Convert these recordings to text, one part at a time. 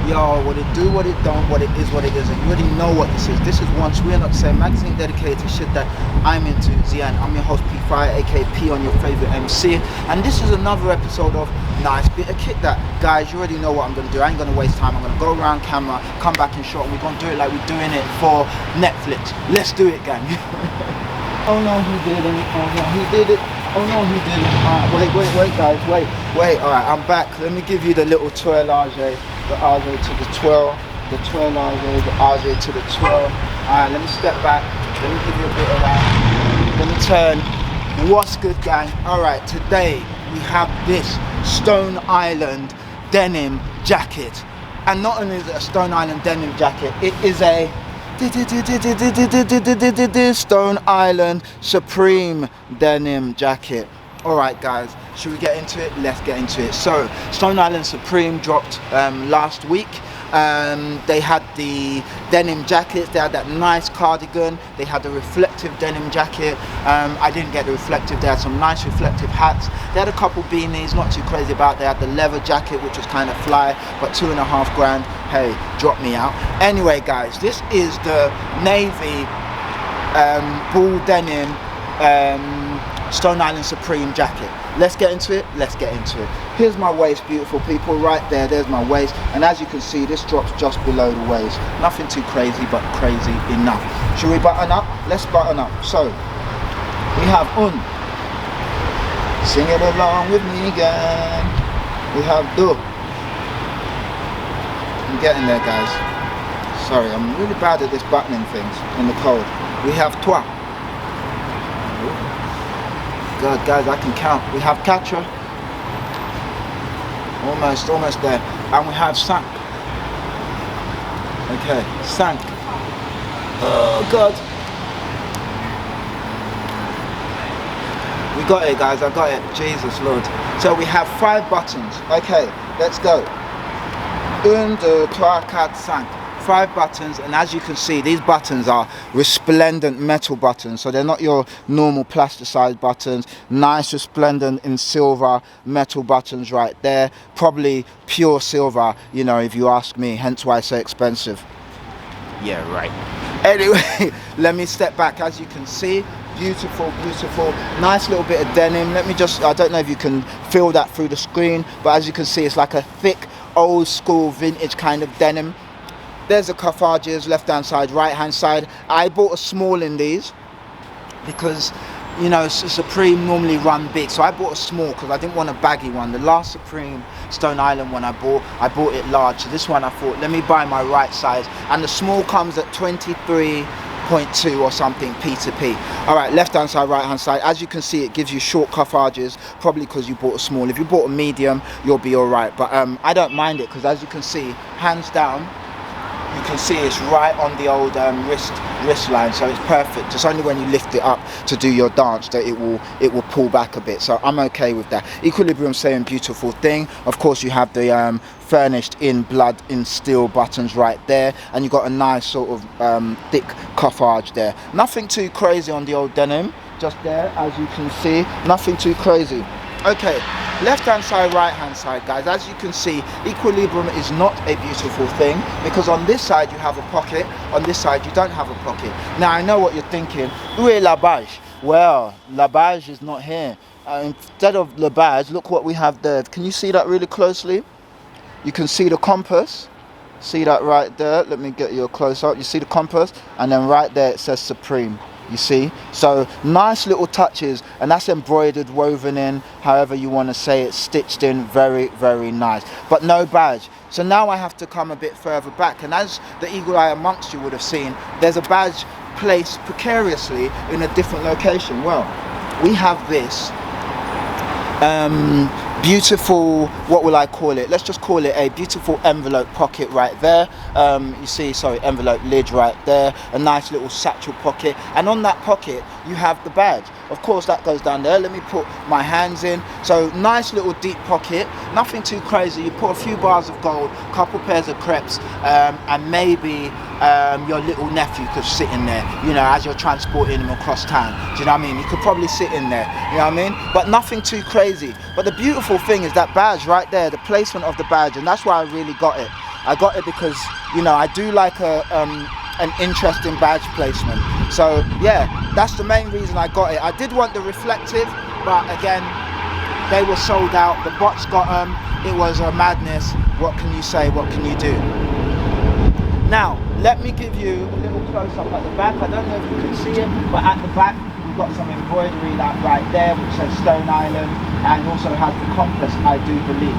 Yo, what it do, what it don't, what it is, what it isn't. You already know what this is. This is Once We're Not the Same, magazine dedicated to shit that I'm into. Zian, I'm your host P5, aka P on your favorite MC. And this is another episode of Nice Bit of Kit That. Guys, you already know what I'm gonna do. I ain't gonna waste time. I'm gonna go around camera, come back in shot, and we're gonna do it like we're doing it for Netflix. Let's do it, gang. Oh no, he didn't. Oh no, he did it. Oh no, he didn't. Wait, guys, wait. Alright, I'm back. Let me give you the little twirlage. The RJ to the twirl, the twirlage, the RJ to the twirl. Alright, let me step back. Let me give you a bit of that. Let me turn. What's good, gang? Alright, today we have this Stone Island denim jacket. And not only is it a Stone Island denim jacket, it is a Stone Island Supreme denim jacket. Alright guys, should we get into it? Let's get into it. So, Stone Island Supreme dropped last week. They had the denim jackets, they had that nice cardigan, they had the reflective denim jacket. I didn't get the reflective, they had some nice reflective hats. They had a couple beanies, not too crazy about. They had the leather jacket, which was kind of fly, but $2.5 grand. Hey, drop me out. Anyway guys, this is the navy bull denim Stone Island Supreme jacket. Let's get into it. Here's my waist, beautiful people, right there. There's my waist, and as you can see, this drops just below the waist. Nothing too crazy, but crazy enough. Should we button up? Let's button up. So we have sing it along with me again. We have do. I'm getting there, guys. Sorry, I'm really bad at this buttoning things in the cold. We have toi. God, guys, I can count. We have Katra. Almost there. And we have Sank. Okay, Sank. Oh, God. We got it, guys. I got it. Jesus, Lord. So we have 5 buttons. Okay, let's go. 1, 2, 3, 4, 5. 5 buttons, and as you can see, these buttons are resplendent metal buttons, so they're not your normal plasticized buttons. Nice resplendent in silver metal buttons right there, probably pure silver, you know, if you ask me, hence why I say expensive. Yeah, right. Anyway, let me step back. As you can see, beautiful, nice little bit of denim. Let me just, I don't know if you can feel that through the screen, but as you can see, it's like a thick old school vintage kind of denim. There's the cuffages, left hand side, right hand side. I bought a small in these because, you know, Supreme normally run big, so I bought a small because I didn't want a baggy one. The last Supreme Stone Island one I bought it large. So this one I thought, let me buy my right size, and the small comes at 23.2 or something P to P. Alright, left hand side, right hand side. As you can see, it gives you short cuffages, probably because you bought a small. If you bought a medium, you'll be alright, but I don't mind it because, as you can see, hands down, you can see it's right on the old wrist line, so it's perfect. It's only when you lift it up to do your dance that it will pull back a bit, so I'm okay with that. Equilibrium saying beautiful thing. Of course, you have the furnished in blood in steel buttons right there, and you got a nice sort of thick cuffage there. Nothing too crazy on the old denim, just there, as you can see, nothing too crazy. Okay, left hand side, right hand side, guys. As you can see, equilibrium is not a beautiful thing because on this side you have a pocket, on this side you don't have a pocket. Now I know what you're thinking, où est la badge? Well, la badge is not here. Instead of la badge, look what we have there. Can you see that really closely? You can see the compass. See that right there? Let me get you a close up. You see the compass, and then right there it says Supreme. You see, so nice little touches, and that's embroidered, woven in, however you want to say it, stitched in, very nice, but no badge. So now I have to come a bit further back, and as the eagle eye amongst you would have seen, there's a badge placed precariously in a different location. Well, we have this beautiful, what will I call it? Let's just call it a beautiful envelope pocket right there. You see, sorry, envelope lid right there, a nice little satchel pocket, and on that pocket you have the badge. Of course that goes down there. Let me put my hands in. So nice little deep pocket, nothing too crazy. You put a few bars of gold, couple pairs of crepes, and maybe your little nephew could sit in there, you know, as you're transporting him across town. Do you know what I mean? He could probably sit in there, you know what I mean? But nothing too crazy. But the beautiful thing is that badge right there, the placement of the badge, and that's why I really got it. I got it because, you know, I do like an interesting badge placement. So yeah, that's the main reason I got it. I did want the reflective, but again, they were sold out. The bots got them. It was a madness. What can you say? What can you do? Now, let me give you a little close-up at the back. I don't know if you can see it, but at the back, we've got some embroidery like right there, which says Stone Island, and also has the compass, I do believe.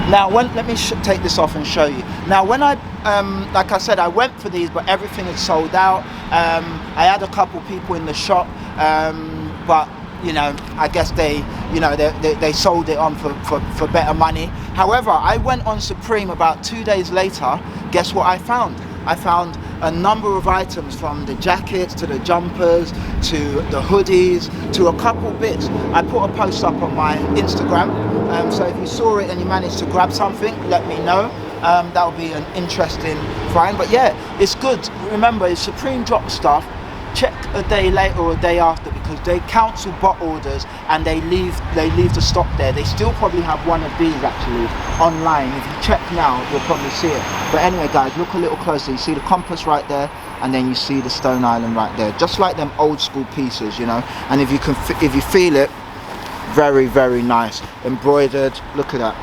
Now, let me take this off and show you. Now, when I, like I said, I went for these, but everything had sold out. I had a couple people in the shop, but you know, I guess they sold it on for better money. However, I went on Supreme about 2 days later. Guess what I found? I found a number of items, from the jackets to the jumpers to the hoodies to a couple bits. I put a post up on my Instagram, so if you saw it and you managed to grab something, let me know. That would be an interesting find. But yeah, it's good. Remember, if Supreme drop stuff, check a day later or a day after, because they cancel bot orders and they leave the stock there. They still probably have one of these actually online. If you check now, you'll probably see it. But anyway, guys, look a little closer. You see the compass right there, and then you see the Stone Island right there, just like them old school pieces, you know. And if you feel it, very, very nice, embroidered. Look at that.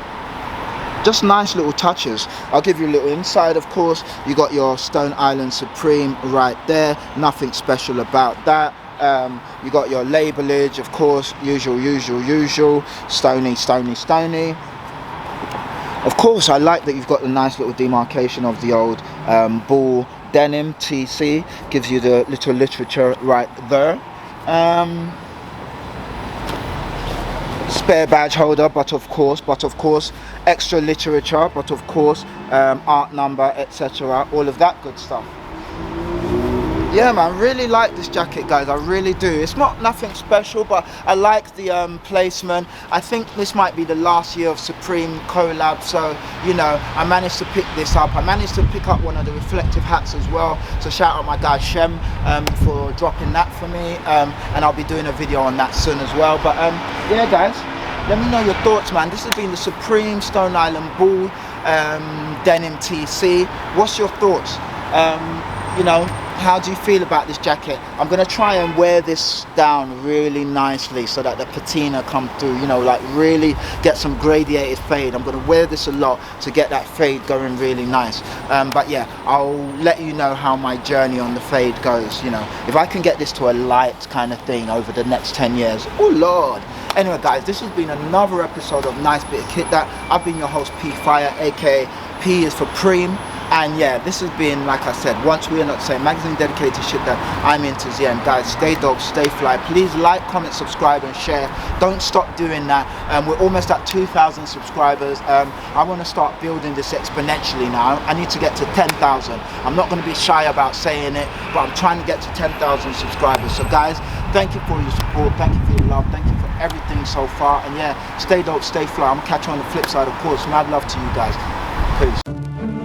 Just nice little touches. I'll give you a little inside, of course. You got your Stone Island Supreme right there. Nothing special about that. You got your labelage, of course. Usual. Stony. Of course, I like that you've got the nice little demarcation of the old bull denim TC. Gives you the little literature right there. Spare badge holder, but of course extra literature, but of course art number, etc., all of that good stuff. Yeah, man, really like this jacket, guys. I really do. It's not nothing special, but I like the placement. I think this might be the last year of Supreme collab, so you know, I managed to pick this up. I managed to pick up one of the reflective hats as well, so shout out my guy Shem for dropping that for me, and I'll be doing a video on that soon as well. But yeah, guys, let me know your thoughts, man. This has been the Supreme Stone Island Bull Denim TC. What's your thoughts? You know, how do you feel about this jacket? I'm gonna try and wear this down really nicely so that the patina come through, you know, like really get some gradiated fade. I'm gonna wear this a lot to get that fade going really nice. But yeah, I'll let you know how my journey on the fade goes, you know. If I can get this to a light kind of thing over the next 10 years, oh Lord. Anyway, guys, this has been another episode of Nice Bit of Kit That. I've been your host, P Fire, aka P is for Preem. And yeah, this has been, like I said, Once We Are Not the Same, magazine dedicated to shit that I'm into. Yeah, and guys, stay dope, stay fly. Please like, comment, subscribe and share. Don't stop doing that. We're almost at 2,000 subscribers. I want to start building this exponentially now. I need to get to 10,000. I'm not going to be shy about saying it, but I'm trying to get to 10,000 subscribers. So guys, thank you for your support, thank you for your love, thank you for everything so far. And yeah, stay dope, stay fly. I'm gonna catch you on the flip side, of course. Mad love to you guys. Peace.